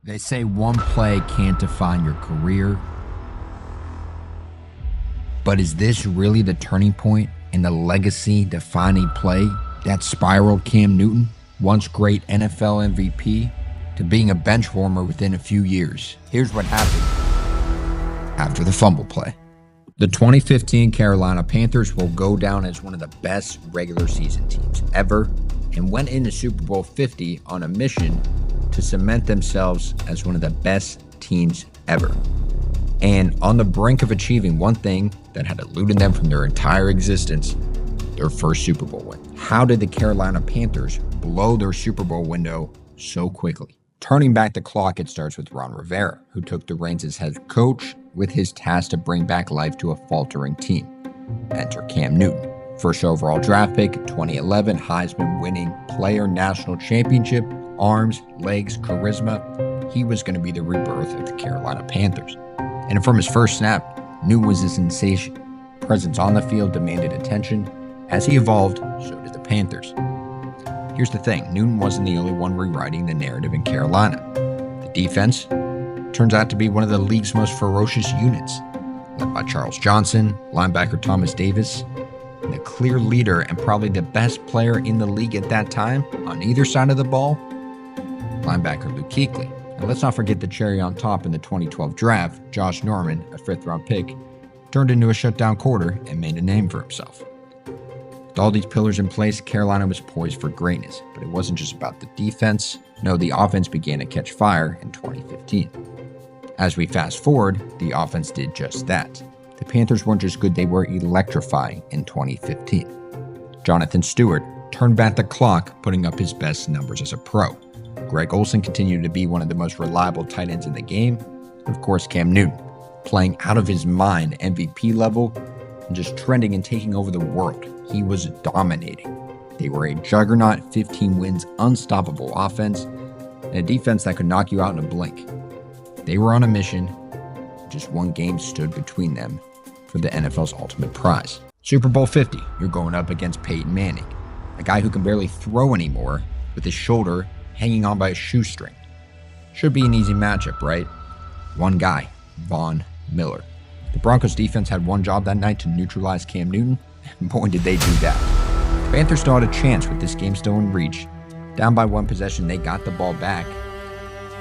They say one play can't define your career, but is this really the turning point in the legacy-defining play that spiraled Cam Newton, once great NFL MVP, to being a bench warmer within a few years? Here's what happened after the fumble play. The 2015 Carolina Panthers will go down as one of the best regular season teams ever and went into Super Bowl 50 on a mission to cement themselves as one of the best teams ever. And on the brink of achieving one thing that had eluded them from their entire existence, their first Super Bowl win. How did the Carolina Panthers blow their Super Bowl window so quickly? Turning back the clock, it starts with Ron Rivera, who took the reins as head coach with his task to bring back life to a faltering team. Enter Cam Newton. First overall draft pick, 2011 Heisman winning player, national championship, arms, legs, charisma. He was going to be the rebirth of the Carolina Panthers. And from his first snap, Newton was a sensation. Presence on the field demanded attention. As he evolved, so did the Panthers. Here's the thing, Newton wasn't the only one rewriting the narrative in Carolina. The defense turns out to be one of the league's most ferocious units, led by Charles Johnson, linebacker Thomas Davis, and the clear leader and probably the best player in the league at that time, on either side of the ball, linebacker Luke Kuechly. And let's not forget the cherry on top in the 2012 draft, Josh Norman, a fifth-round pick, turned into a shutdown quarter and made a name for himself. With all these pillars in place, Carolina was poised for greatness, but it wasn't just about the defense. No, the offense began to catch fire in 2015. As we fast forward, the offense did just that. The Panthers weren't just good, they were electrifying in 2015. Jonathan Stewart turned back the clock, putting up his best numbers as a pro. Greg Olsen continued to be one of the most reliable tight ends in the game. And of course, Cam Newton, playing out of his mind, MVP level, and just trending and taking over the world. He was dominating. They were a juggernaut, 15 wins, unstoppable offense, and a defense that could knock you out in a blink. They were on a mission. Just one game stood between them for the NFL's ultimate prize. Super Bowl 50, you're going up against Peyton Manning, a guy who can barely throw anymore with his shoulder hanging on by a shoestring. Should be an easy matchup, right? One guy, Von Miller. The Broncos defense had one job that night to neutralize Cam Newton, and boy did they do that. The Panthers still had a chance with this game still in reach. Down by one possession, they got the ball back.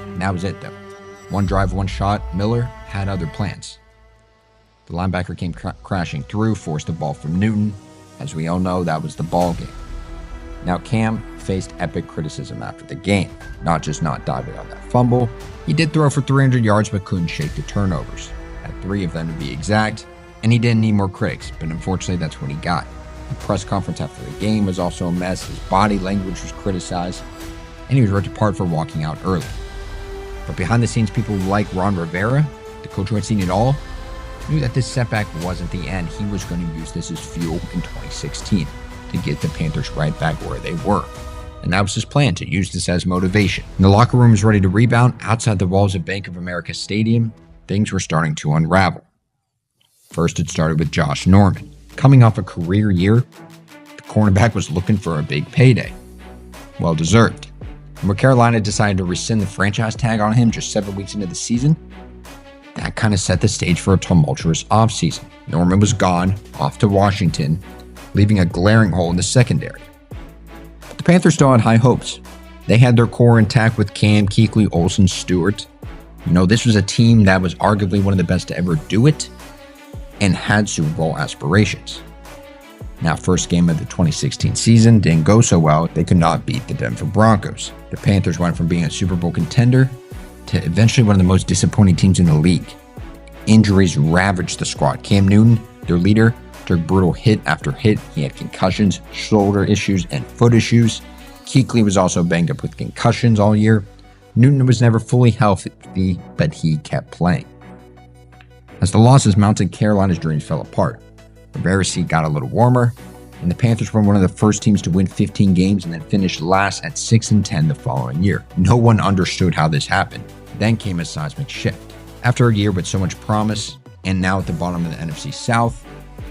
And that was it though. One drive, one shot, Miller had other plans. The linebacker came crashing through, forced the ball from Newton. As we all know, that was the ball game. Now Cam faced epic criticism after the game, not just not diving on that fumble. He did throw for 300 yards but couldn't shake the turnovers. Had 3 of them to be exact, and he didn't need more critics, but unfortunately that's what he got. The press conference after the game was also a mess. His body language was criticized, and he was ripped apart for walking out early. But behind the scenes, people like Ron Rivera, the coach who had seen it all, knew that this setback wasn't the end. He was going to use this as fuel in 2016 to get the Panthers right back where they were. And that was his plan, to use this as motivation. And the locker room was ready to rebound. Outside the walls of Bank of America Stadium, things were starting to unravel. First, it started with Josh Norman. Coming off a career year, the cornerback was looking for a big payday. Well deserved. And when Carolina decided to rescind the franchise tag on him just 7 weeks into the season, that kind of set the stage for a tumultuous offseason. Norman was gone, off to Washington, leaving a glaring hole in the secondary. But the Panthers still had high hopes. They had their core intact with Cam, Kuechly, Olsen, Stewart. You know, this was a team that was arguably one of the best to ever do it and had Super Bowl aspirations. Now, first game of the 2016 season didn't go so well. They could not beat the Denver Broncos. The Panthers went from being a Super Bowl contender to eventually one of the most disappointing teams in the league. Injuries ravaged the squad. Cam Newton, their leader, took brutal hit after hit. He had concussions, shoulder issues, and foot issues. Kuechly was also banged up with concussions all year. Newton was never fully healthy, but he kept playing. As the losses mounted, Carolina's dreams fell apart. Rivera's seat got a little warmer, and the Panthers were one of the first teams to win 15 games and then finished last at 6-10 the following year. No one understood how this happened. Then came a seismic shift. After a year with so much promise, and now at the bottom of the NFC South,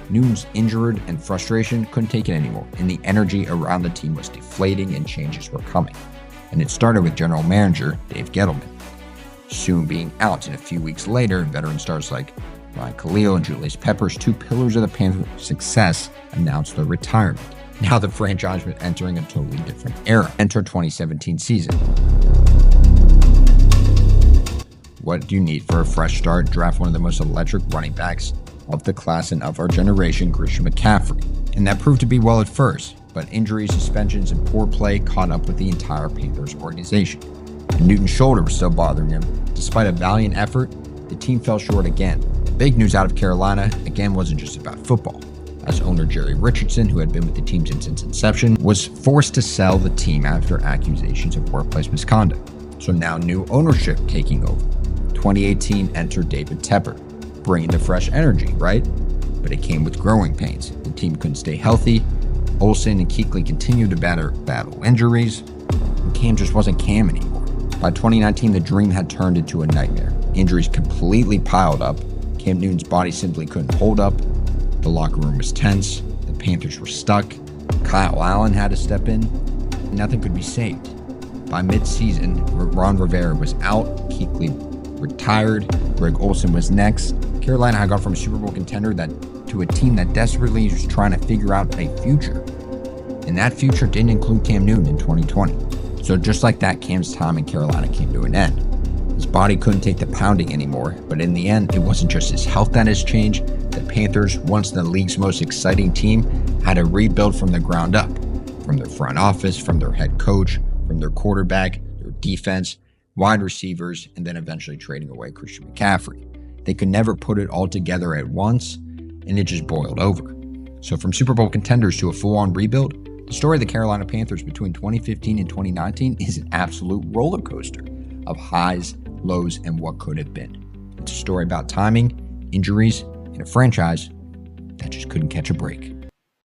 Newton's injured and frustration couldn't take it anymore, and the energy around the team was deflating and changes were coming. And it started with general manager Dave Gettleman. soon being out. And a few weeks later, veteran stars like Ryan Khalil and Julius Peppers, two pillars of the Panthers' success, announced their retirement. Now the franchise was entering a totally different era. Enter 2017 season. What do you need for a fresh start? Draft one of the most electric running backs of the class and of our generation, Christian McCaffrey. And that proved to be well at first, but injuries, suspensions, and poor play caught up with the entire Panthers organization. And Newton's shoulder was still bothering him. Despite a valiant effort, the team fell short again. The big news out of Carolina, again, wasn't just about football, as owner Jerry Richardson, who had been with the team since its inception, was forced to sell the team after accusations of workplace misconduct. So now new ownership taking over. 2018 entered David Tepper, bringing the fresh energy, right? But it came with growing pains. The team couldn't stay healthy. Olsen and Kuechly continued to battle injuries, and Cam just wasn't Cam anymore. By 2019, the dream had turned into a nightmare. Injuries completely piled up. Cam Newton's body simply couldn't hold up. The locker room was tense. The Panthers were stuck. Kyle Allen had to step in. Nothing could be saved. By mid-season, Ron Rivera was out. Kuechly retired. Greg Olsen was next. Carolina had gone from a Super Bowl contender to a team that desperately was trying to figure out a future. And that future didn't include Cam Newton in 2020. So just like that, Cam's time in Carolina came to an end. His body couldn't take the pounding anymore, but in the end, it wasn't just his health that has changed. The Panthers, once the league's most exciting team, had to rebuild from the ground up. From their front office, from their head coach, from their quarterback, their defense, wide receivers, and then eventually trading away Christian McCaffrey. They could never put it all together at once, and it just boiled over. So from Super Bowl contenders to a full-on rebuild, the story of the Carolina Panthers between 2015 and 2019 is an absolute roller coaster of highs, lows, and what could have been. It's a story about timing, injuries, and a franchise that just couldn't catch a break.